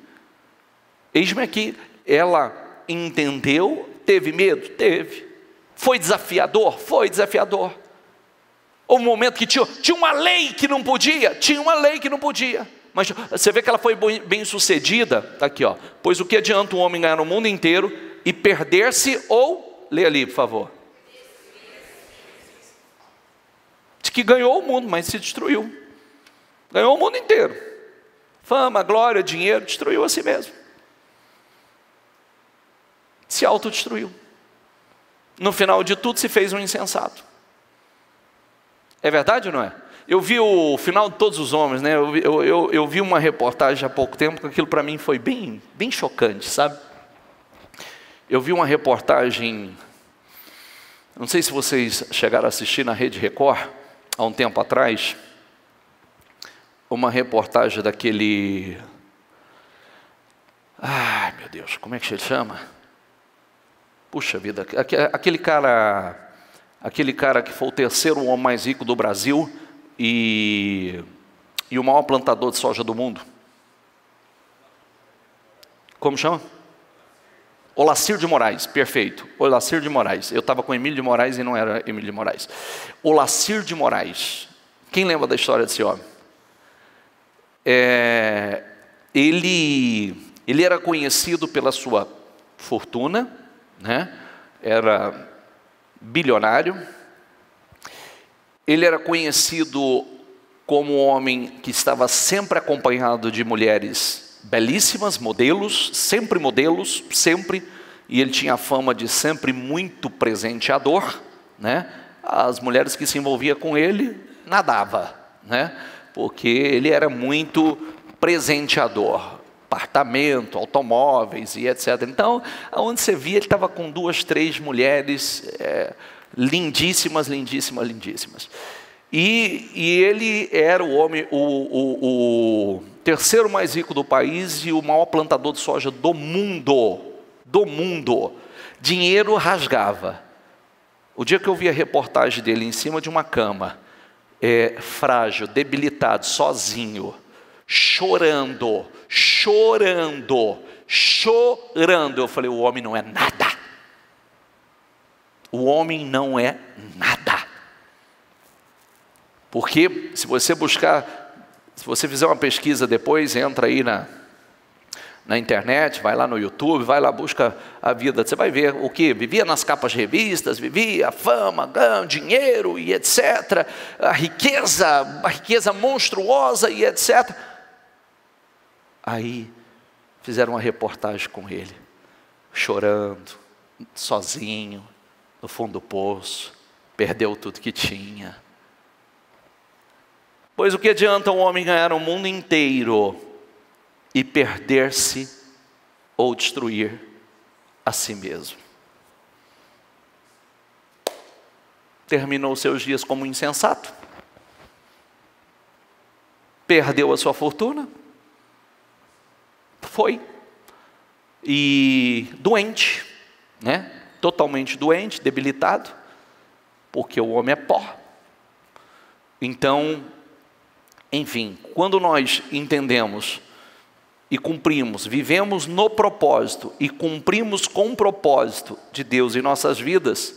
Eis-me aqui. Ela entendeu, teve medo? Teve. Foi desafiador? Foi desafiador. Houve um momento que tinha uma lei que não podia, tinha uma lei que não podia. Mas você vê que ela foi bem sucedida. Está aqui, ó. Pois o que adianta um homem ganhar o mundo inteiro e perder-se ou... Lê ali, por favor. De que ganhou o mundo, mas se destruiu. Ganhou o mundo inteiro. Fama, glória, dinheiro, destruiu a si mesmo. Se autodestruiu. No final de tudo se fez um insensato. É verdade ou não é? Eu vi o final de Todos os Homens, né? Eu vi uma reportagem há pouco tempo, que aquilo para mim foi bem chocante, sabe? Eu vi uma reportagem, não sei se vocês chegaram a assistir na Rede Record, há um tempo atrás, uma reportagem daquele... Ai, meu Deus, como é que se chama? Puxa vida, aquele cara que foi o terceiro homem mais rico do Brasil e o maior plantador de soja do mundo. Como chama? Olacir de Moraes, perfeito. Olacir de Moraes. Eu estava com Emílio de Moraes e não era Emílio de Moraes. Olacir de Moraes. Quem lembra da história desse homem? Ele era conhecido pela sua fortuna, né? Era bilionário. Ele era conhecido como um homem que estava sempre acompanhado de mulheres belíssimas, modelos, sempre, e ele tinha a fama de sempre muito presenteador, né? As mulheres que se envolviam com ele nadava, né? Porque ele era muito presenteador. Apartamento, automóveis e etc. Então, aonde você via, ele estava com 2, 3 mulheres lindíssimas. E ele era o homem, o terceiro mais rico do país e o maior plantador de soja do mundo. Dinheiro rasgava. O dia que eu vi a reportagem dele em cima de uma cama, frágil, debilitado, sozinho, chorando. Eu falei: o homem não é nada. O homem não é nada. Porque se você fizer uma pesquisa depois, entra aí na internet, vai lá no YouTube, vai lá, busca a vida, você vai ver o que? Vivia nas capas de revistas, vivia fama, ganho, dinheiro e etc. A riqueza monstruosa e etc. Aí fizeram uma reportagem com ele, chorando, sozinho, no fundo do poço, perdeu tudo que tinha. Pois o que adianta um homem ganhar o mundo inteiro e perder-se ou destruir a si mesmo? Terminou seus dias como insensato, perdeu a sua fortuna, foi, e doente, né? Totalmente doente, debilitado, porque o homem é pó. Então, enfim, quando nós entendemos e cumprimos, vivemos no propósito e cumprimos com o propósito de Deus em nossas vidas,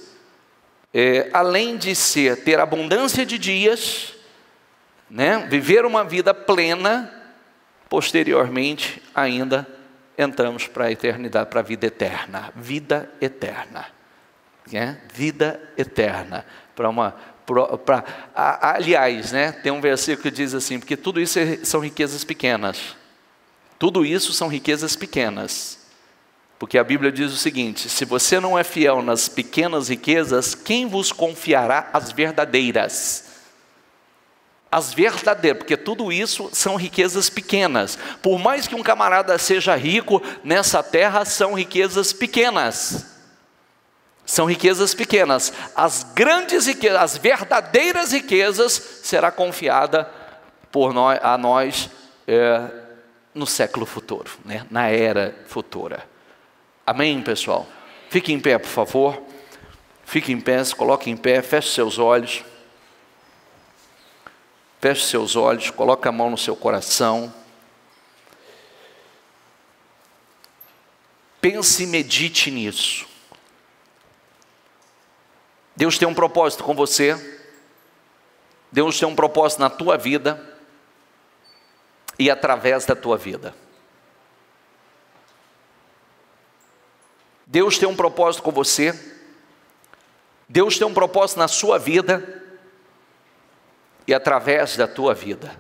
além de ter abundância de dias, né? Viver uma vida plena, posteriormente ainda entramos para a eternidade, para a vida eterna. Vida eterna. Vida eterna. Aliás, né, tem um versículo que diz assim: porque tudo isso são riquezas pequenas. Tudo isso são riquezas pequenas. Porque a Bíblia diz o seguinte: se você não é fiel nas pequenas riquezas, quem vos confiará as verdadeiras? As verdadeiras, porque tudo isso são riquezas pequenas. Por mais que um camarada seja rico, nessa terra são riquezas pequenas. São riquezas pequenas. As grandes riquezas, as verdadeiras riquezas, será confiada a nós no século futuro, né? Na era futura. Amém, pessoal? Fique em pé, por favor. Fique em pé, se coloque em pé, feche seus olhos. Feche seus olhos, coloque a mão no seu coração. Pense e medite nisso. Deus tem um propósito com você. Deus tem um propósito na tua vida e através da tua vida. Deus tem um propósito com você. Deus tem um propósito na sua vida e através da tua vida.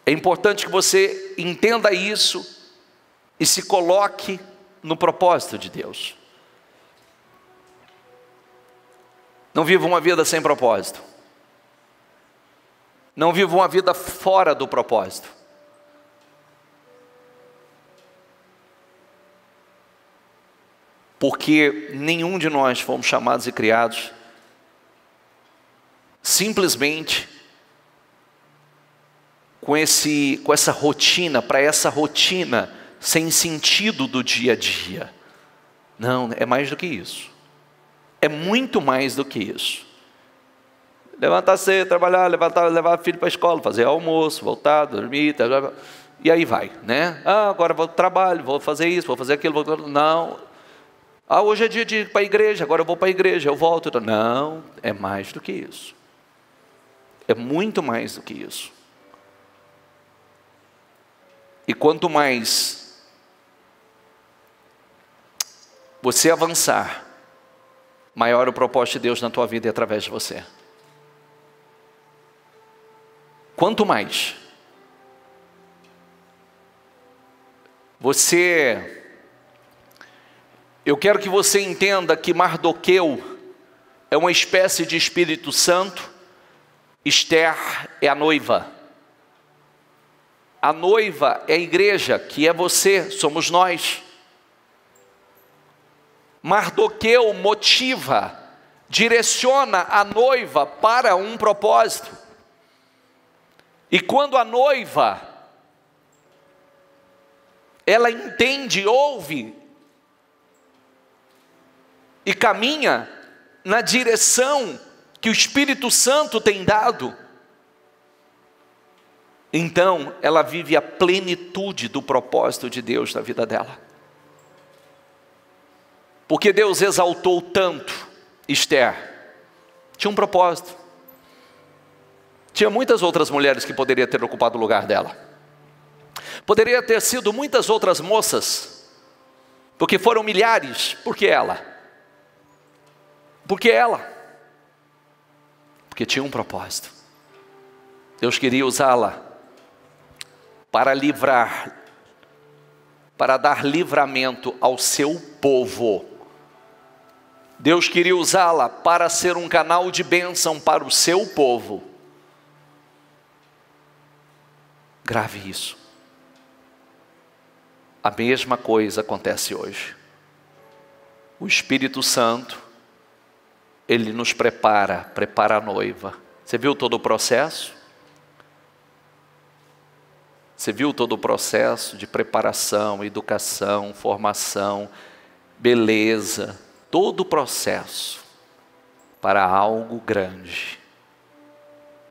É importante que você entenda isso e se coloque no propósito de Deus. Não viva uma vida sem propósito. Não viva uma vida fora do propósito. Porque nenhum de nós fomos chamados e criados simplesmente com essa rotina, para essa rotina sem sentido do dia a dia. Não, é mais do que isso. É muito mais do que isso. Levantar cedo, trabalhar, levar filho para a escola, fazer almoço, voltar, dormir, e aí vai, né? Agora vou para o trabalho, vou fazer isso, vou fazer aquilo, não. Hoje é dia de ir para a igreja, agora eu vou para a igreja, eu volto. Não, é mais do que isso. É muito mais do que isso. E quanto mais você avançar, maior o propósito de Deus na tua vida e através de você. Quanto mais eu quero que você entenda que Mardoqueu é uma espécie de Espírito Santo. Esther é a noiva. A noiva é a igreja, que é você, somos nós. Mardoqueu motiva, direciona a noiva para um propósito. E quando a noiva, ela entende, ouve e caminha na direção que o Espírito Santo tem dado, então ela vive a plenitude do propósito de Deus na vida dela. Porque Deus exaltou tanto Esther, tinha um propósito. Tinha muitas outras mulheres que poderiam ter ocupado o lugar dela. Poderia ter sido muitas outras moças, porque foram milhares. Por que ela? Porque ela? Porque tinha um propósito. Deus queria usá-la para livrar, para dar livramento ao seu povo. Deus queria usá-la para ser um canal de bênção para o seu povo. Grave isso. A mesma coisa acontece hoje. O Espírito Santo, ele nos prepara a noiva. Você viu todo o processo? Você viu todo o processo de preparação, educação, formação, beleza, todo o processo para algo grande,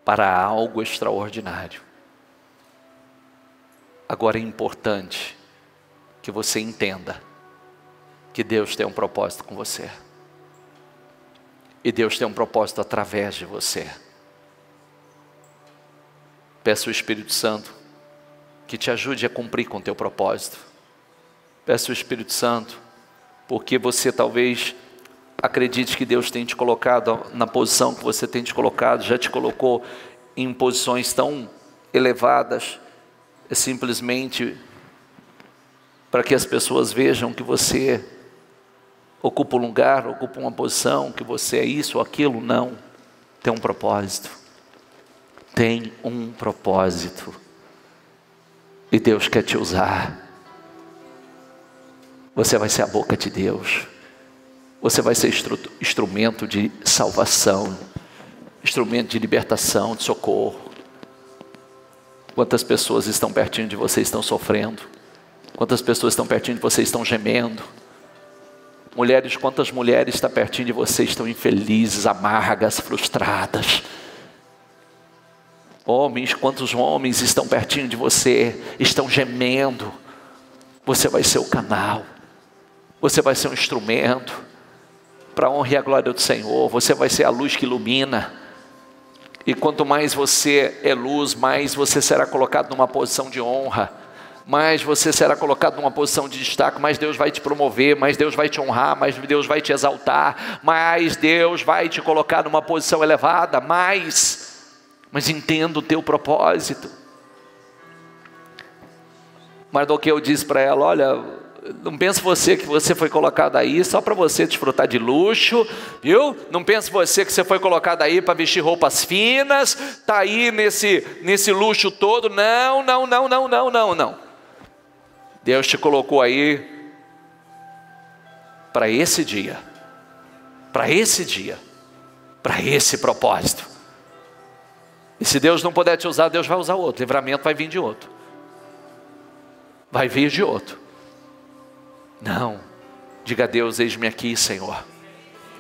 para algo extraordinário. Agora é importante que você entenda que Deus tem um propósito com você. E Deus tem um propósito através de você. Peça o Espírito Santo que te ajude a cumprir com o teu propósito. Peça o Espírito Santo, porque você talvez acredite que Deus tem te colocado na posição que você tem te colocado, já te colocou em posições tão elevadas, é simplesmente para que as pessoas vejam que você ocupa um lugar, ocupa uma posição, que você é isso ou aquilo. Não, tem um propósito. Tem um propósito. E Deus quer te usar. Você vai ser a boca de Deus. Você vai ser instrumento de salvação, instrumento de libertação, de socorro. Quantas pessoas estão pertinho de você e estão sofrendo? Quantas pessoas estão pertinho de você e estão gemendo? Mulheres, quantas mulheres estão pertinho de você e estão infelizes, amargas, frustradas? Homens, quantos homens estão pertinho de você, estão gemendo? Você vai ser o canal, você vai ser um instrumento para a honra e a glória do Senhor. Você vai ser a luz que ilumina, e quanto mais você é luz, mais você será colocado numa posição de honra, mais você será colocado numa posição de destaque, mais Deus vai te promover, mais Deus vai te honrar, mais Deus vai te exaltar, mais Deus vai te colocar numa posição elevada, mas entenda o teu propósito. Mardoqueu disse para ela: olha, não pense você que você foi colocado aí só para você desfrutar de luxo, viu? Não pense você que você foi colocado aí para vestir roupas finas, tá aí nesse luxo todo. Não. Deus te colocou aí para esse dia, para esse propósito. E se Deus não puder te usar, Deus vai usar outro. Livramento vai vir de outro. Vai vir de outro. Não, diga a Deus: eis-me aqui, Senhor.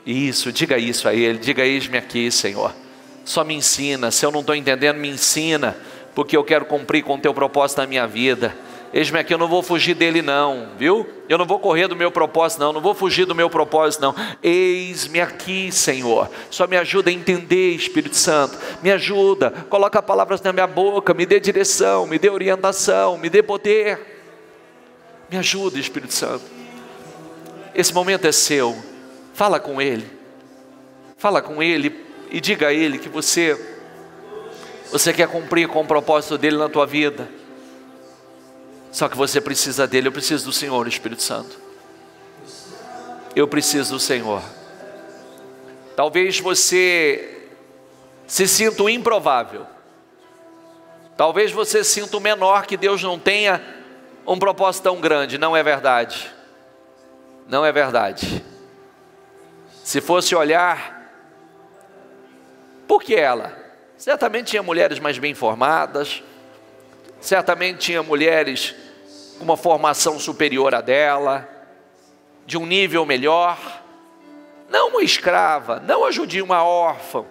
Isso, diga isso a Ele, diga: eis-me aqui, Senhor. Só me ensina, se eu não estou entendendo, me ensina, porque eu quero cumprir com o teu propósito na minha vida. Eis-me aqui, eu não vou fugir dele não, viu? Eu não vou correr do meu propósito não vou fugir do meu propósito não. Eis-me aqui, Senhor. Só me ajuda a entender, Espírito Santo. Me ajuda, coloca palavras na minha boca, me dê direção, me dê orientação, me dê poder. Me ajuda, Espírito Santo. Esse momento é seu. Fala com Ele e diga a Ele que você quer cumprir com o propósito dEle na tua vida. Só que você precisa dEle. Eu preciso do Senhor, Espírito Santo. Eu preciso do Senhor. Talvez você se sinta o improvável. Talvez você sinta o menor, que Deus não tenha um propósito tão grande. Não é verdade. Não é verdade. Se fosse olhar, por que ela? Certamente tinha mulheres mais bem formadas, certamente tinha mulheres com uma formação superior à dela, de um nível melhor. Não uma escrava, não a judia, uma órfã,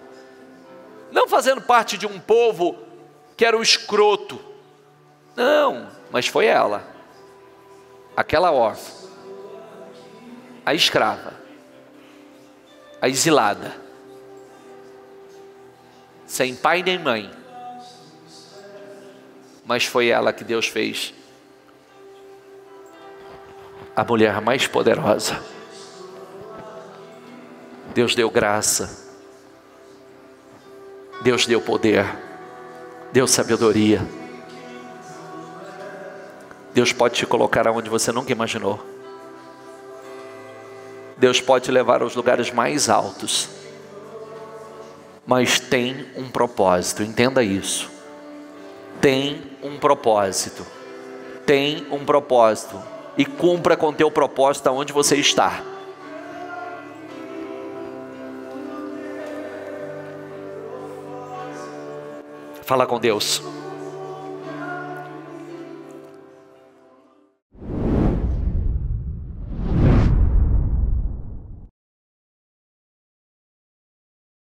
não fazendo parte de um povo que era o escroto. Não, mas foi ela, aquela órfã, a escrava, a exilada, sem pai nem mãe, mas foi ela que Deus fez a mulher mais poderosa. Deus deu graça, Deus deu poder, deu sabedoria. Deus pode te colocar aonde você nunca imaginou. Deus pode te levar aos lugares mais altos, mas tem um propósito. Entenda isso. Tem um propósito. Tem um propósito. E cumpra com teu propósito aonde você está. Fala com Deus.